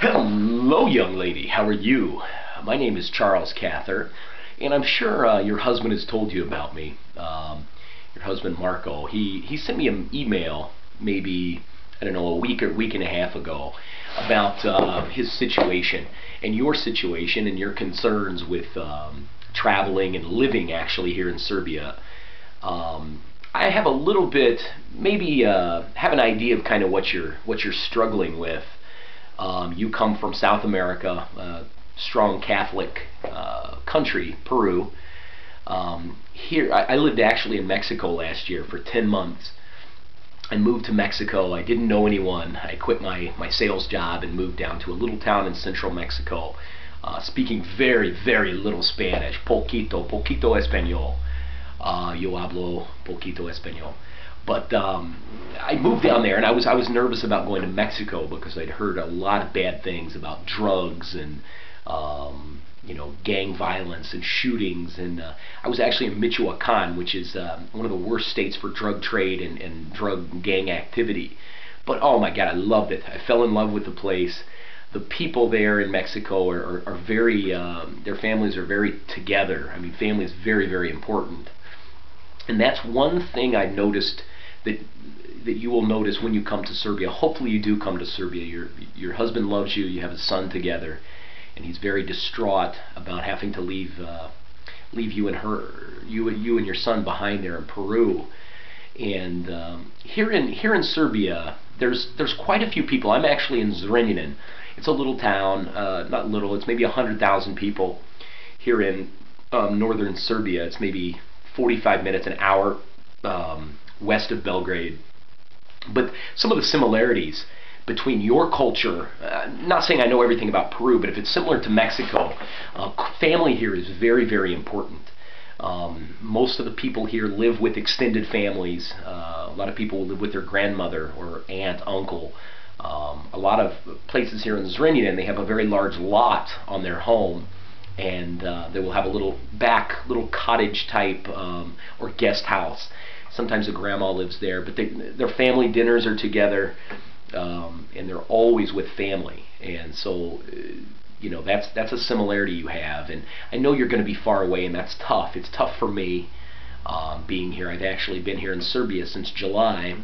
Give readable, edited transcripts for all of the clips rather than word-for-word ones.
Hello, young lady. How are you? My name is Charles Cather, and I'm sure your husband has told you about me. Your husband, Marco. He sent me an email, maybe, I don't know, a week or week and a half ago, about his situation and your situation and your concerns with traveling and living actually here in Serbia. I have a little bit, maybe have an idea of kind of what you're struggling with. You come from South America, a strong Catholic country, Peru. Here, I lived actually in Mexico last year for 10 months. I moved to Mexico. I didn't know anyone. I quit my sales job and moved down to a little town in central Mexico, speaking very, very little Spanish. Poquito español. Yo hablo poquito español. But I moved down there, and I was nervous about going to Mexico because I'd heard a lot of bad things about drugs and gang violence and shootings. And I was actually in Michoacan, which is one of the worst states for drug trade and drug gang activity. But oh my God, I loved it. I fell in love with the place. The people there in Mexico are very, their families are very together. I mean, family is very, very important. And that's one thing I noticed that you will notice when you come to Serbia. Hopefully you do come to Serbia. Your husband loves you. You have a son together, and he's very distraught about having to leave you and your son behind there in Peru. And here in Serbia, there's quite a few people. I'm actually in Zrenjanin. It's a little town, not little. It's maybe 100,000 people here in northern Serbia. It's maybe 45 minutes, an hour west of Belgrade. But some of the similarities between your culture, not saying I know everything about Peru, but if it's similar to Mexico, family here is very, very important. Most of the people here live with extended families. A lot of people live with their grandmother or aunt, uncle. A lot of places here in Zrenjanin, they have a very large lot on their home, and they will have a little cottage type or guest house. Sometimes the grandma lives there, but their family dinners are together, and they're always with family. And so, that's a similarity you have. And I know you're going to be far away, and that's tough. It's tough for me being here. I've actually been here in Serbia since July,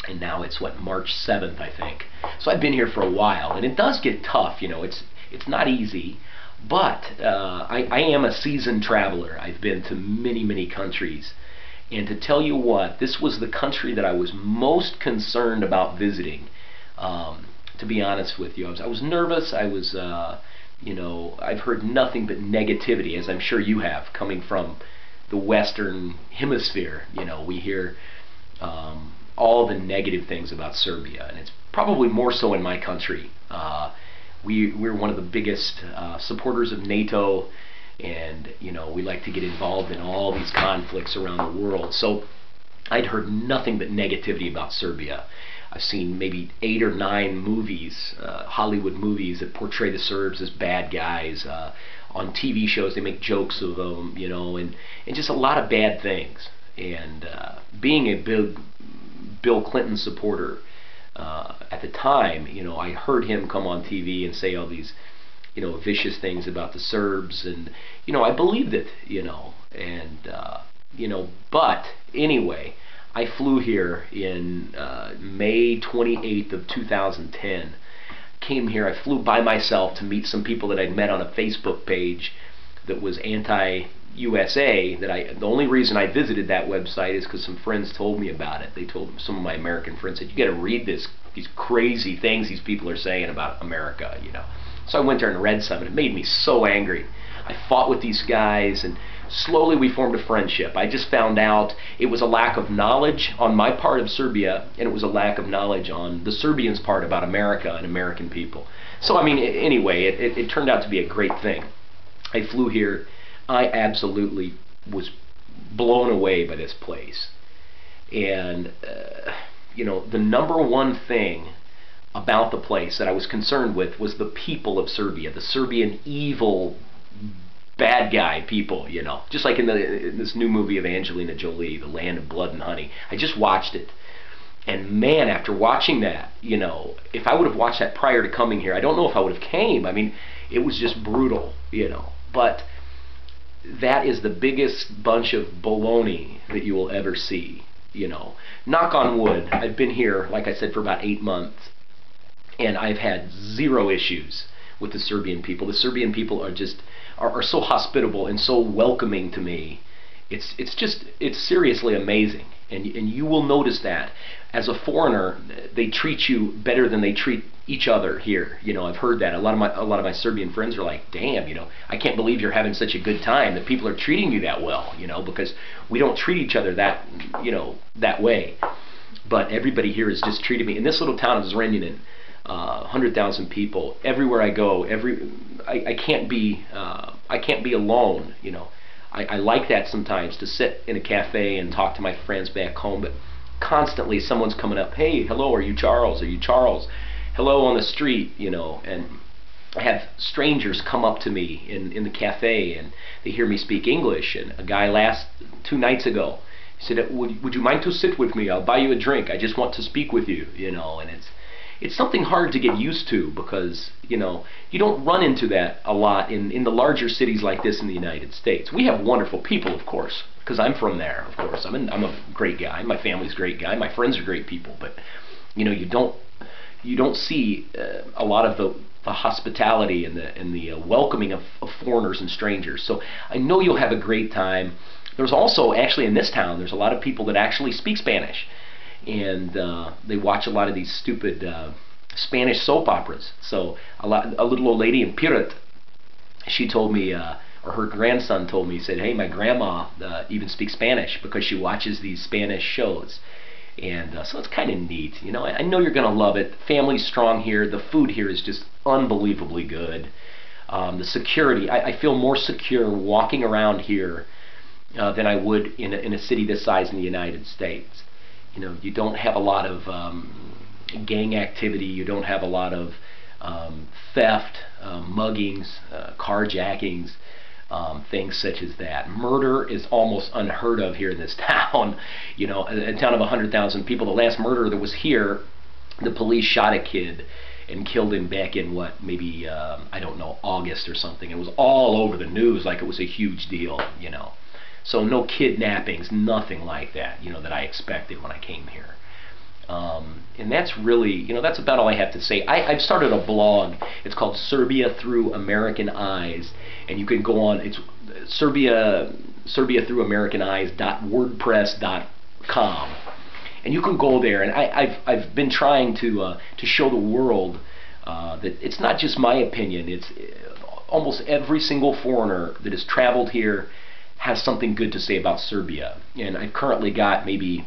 and now it's March 7th, I think. So I've been here for a while, and it does get tough. It's not easy. But I am a seasoned traveler. I've been to many, many countries. And to tell you what, this was the country that I was most concerned about visiting, to be honest with you. I was nervous. I was, I've heard nothing but negativity, as I'm sure you have, coming from the Western Hemisphere. We hear all the negative things about Serbia, and it's probably more so in my country. We're one of the biggest supporters of NATO, and we like to get involved in all these conflicts around the world. So I'd heard nothing but negativity about Serbia. I've seen maybe 8 or 9 movies, Hollywood movies, that portray the Serbs as bad guys. On TV shows they make jokes of them, and just a lot of bad things. And being a big Bill Clinton supporter, at the time, I heard him come on TV and say all these, vicious things about the Serbs, and, I believed it, but anyway, I flew here in May 28th of 2010, came here. I flew by myself to meet some people that I'd met on a Facebook page that was ANTI-USA. The only reason I visited that website is because some friends told me about it. They told some of my American friends, said, you got to read these crazy things these people are saying about America, So I went there and read some, and it made me so angry. I fought with these guys, and slowly we formed a friendship. I just found out it was a lack of knowledge on my part of Serbia, and it was a lack of knowledge on the Serbians' part about America and American people. So, anyway, it turned out to be a great thing. I flew here. I absolutely was blown away by this place. And, the number one thing about the place that I was concerned with was the people of Serbia, the Serbian evil, bad guy people, just like in this new movie of Angelina Jolie, The Land of Blood and Honey. I just watched it. And man, after watching that, you know, if I would have watched that prior to coming here, I don't know if I would have came. I mean, it was just brutal, you know. But that is the biggest bunch of baloney that you will ever see, you know. Knock on wood, I've been here, like I said, for about 8 months, and I've had zero issues with the Serbian people. The Serbian people are just are so hospitable and so welcoming to me. It's seriously amazing, and you will notice that as a foreigner they treat you better than they treat each other here. You know, I've heard that a lot of my Serbian friends are like, damn, you know, I can't believe you're having such a good time, that people are treating you that well, you know, because we don't treat each other that, you know, that way. But everybody here has just treated me. In this little town of Zrenjanin, 100,000 people. Everywhere I go, I can't be alone. You know, I like that sometimes, to sit in a cafe and talk to my friends back home. But constantly someone's coming up. Hey, hello, are you Charles? Are you Charles? Hello on the street. You know, and I have strangers come up to me in the cafe and they hear me speak English. And a guy 2 nights ago, he said, would you mind to sit with me? I'll buy you a drink. I just want to speak with you. You know, and it's something hard to get used to, because, you know, you don't run into that a lot in the larger cities like this in the United States. We have wonderful people, of course, because I'm from there, of course. I'm a great guy. My family's a great guy. My friends are great people. But, you know, you don't see a lot of the hospitality and the welcoming of foreigners and strangers. So I know you'll have a great time. There's also, actually in this town, there's a lot of people that actually speak Spanish. And they watch a lot of these stupid Spanish soap operas. So a little old lady in Pirat, she told me, or her grandson told me, he said, hey, my grandma even speaks Spanish because she watches these Spanish shows. And so it's kind of neat. You know, I know you're going to love it. Family's strong here. The food here is just unbelievably good. The security, I feel more secure walking around here than I would in a city this size in the United States. You know, you don't have a lot of gang activity. You don't have a lot of theft, muggings, carjackings, things such as that. Murder is almost unheard of here in this town. You know, a town of 100,000 people. The last murder that was here, the police shot a kid and killed him back in maybe I don't know, August or something. It was all over the news like it was a huge deal. You know. So no kidnappings, nothing like that, you know, that I expected when I came here. And that's really, you know, that's about all I have to say. I've started a blog. It's called Serbia Through American Eyes, and you can go on. It's Serbia Through American Eyes.wordpress.com, and you can go there. And I've been trying to show the world that it's not just my opinion. It's almost every single foreigner that has traveled here has something good to say about Serbia. And I've currently got maybe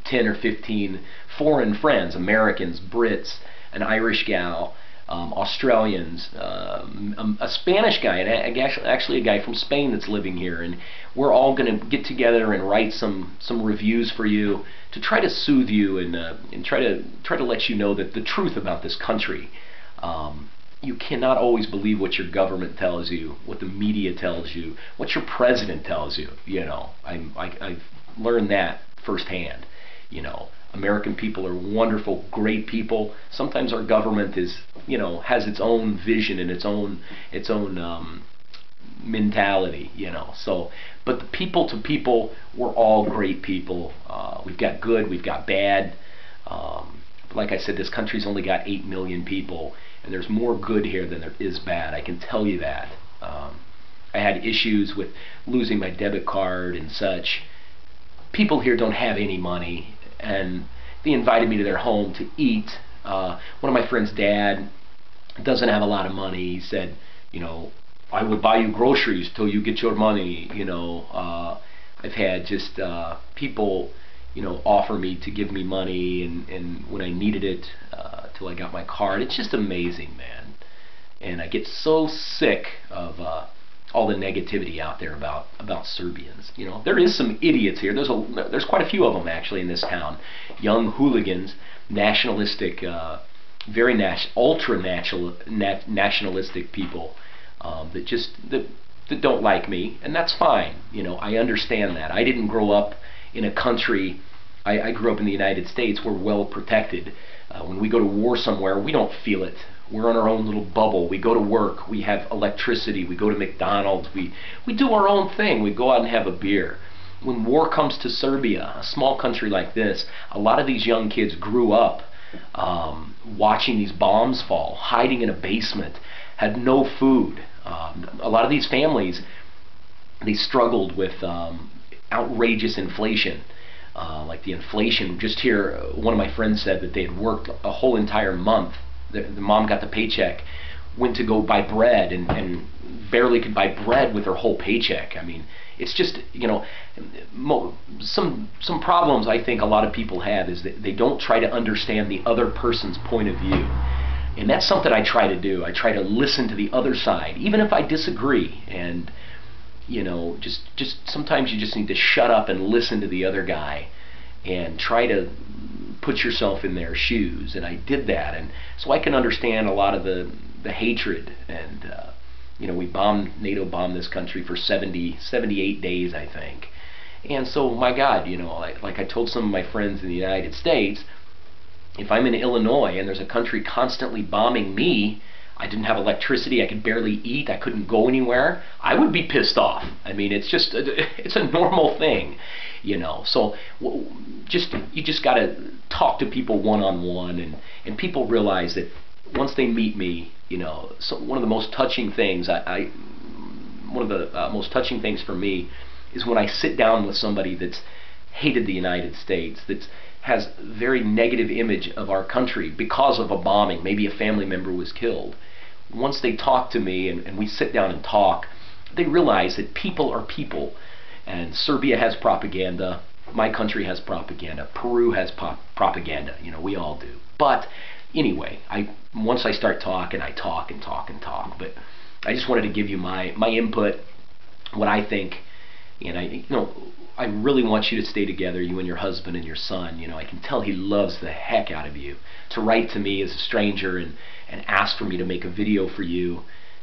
10 or 15 foreign friends, Americans, Brits, an Irish gal, Australians, a Spanish guy, and actually a guy from Spain that's living here. And we're all going to get together and write some reviews for you to try to soothe you and try to let you know that the truth about this country. You cannot always believe what your government tells you, what the media tells you, what your president tells you. You know, I've learned that firsthand. You know, American people are wonderful, great people. Sometimes our government is, you know, has its own vision and its own mentality. You know, so but the people to people, we're all great people. We've got good, we've got bad. Like I said, this country's only got 8 million people. And there's more good here than there is bad. I can tell you that. I had issues with losing my debit card and such. People here don't have any money, and they invited me to their home to eat. One of my friend's dad doesn't have a lot of money. He said, you know, I will buy you groceries till you get your money. You know, I've had just people, you know, offer me to give me money, and when I needed it, till I got my card. It's just amazing, man. And I get so sick of all the negativity out there about Serbians. You know, there is some idiots here. There's quite a few of them actually in this town. Young hooligans, nationalistic, ultra nationalistic people that don't like me, and that's fine. You know, I understand that. I didn't grow up in a country I grew up in the United States. We're well protected. When we go to war somewhere, we don't feel it. We're in our own little bubble. We go to work. We have electricity. We go to McDonald's. We do our own thing. We go out and have a beer. When war comes to Serbia, a small country like this, a lot of these young kids grew up watching these bombs fall, hiding in a basement, had no food. A lot of these families, they struggled with outrageous inflation. Like the inflation, just here, one of my friends said that they had worked a whole entire month. The mom got the paycheck, went to go buy bread, and barely could buy bread with her whole paycheck. I mean, it's just, you know, some problems I think a lot of people have is that they don't try to understand the other person's point of view. And that's something I try to do. I try to listen to the other side, even if I disagree. And you know, just sometimes you just need to shut up and listen to the other guy and try to put yourself in their shoes. And I did that, and so I can understand a lot of the hatred. And you know, NATO bombed this country for 78 days, I think. And so, my God, you know, like I told some of my friends in the United States, if I'm in Illinois and there's a country constantly bombing me, I didn't have electricity, I could barely eat, I couldn't go anywhere, I would be pissed off. I mean, it's just, it's a normal thing, you know. So you just got to talk to people one-on-one, and people realize that once they meet me, you know, so one of the most touching things, one of the most touching things for me is when I sit down with somebody that's hated the United States, that has a very negative image of our country because of a bombing, maybe a family member was killed. Once they talk to me and we sit down and talk, they realize that people are people, and Serbia has propaganda, my country has propaganda, Peru has propaganda, you know, we all do. But anyway, once I start talking, I talk and talk and talk, but I just wanted to give you my input, what I think, and I really want you to stay together, you and your husband and your son. You know, I can tell he loves the heck out of you. To write to me as a stranger and ask for me to make a video for you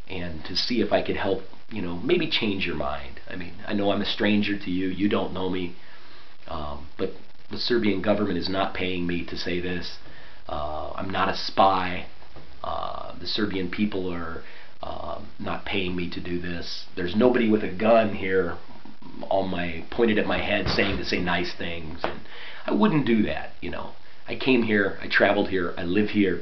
and to see if I could help, you know, maybe change your mind. I mean, I know I'm a stranger to you. You don't know me. But the Serbian government is not paying me to say this. I'm not a spy. The Serbian people are not paying me to do this. There's nobody with a gun here pointed at my head saying to say nice things, and I wouldn't do that, you know. I came here, I traveled here, I live here,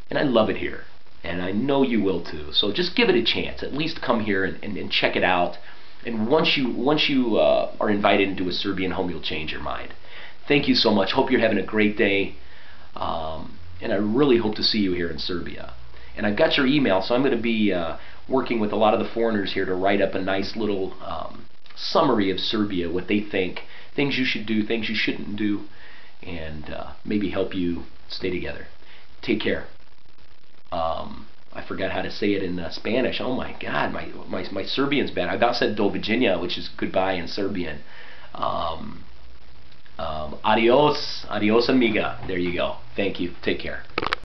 and I love it here, and I know you will too. So just give it a chance. At least come here and check it out, and once you are invited into a Serbian home, you'll change your mind. Thank you so much. Hope you're having a great day, and I really hope to see you here in Serbia. And I've got your email, so I'm going to be working with a lot of the foreigners here to write up a nice little summary of Serbia, what they think, things you should do, things you shouldn't do, and maybe help you stay together. Take care. I forgot how to say it in Spanish. Oh my God, my Serbian's bad. I about said do viđenja, which is goodbye in Serbian. Adios, adios amiga. There you go. Thank you. Take care.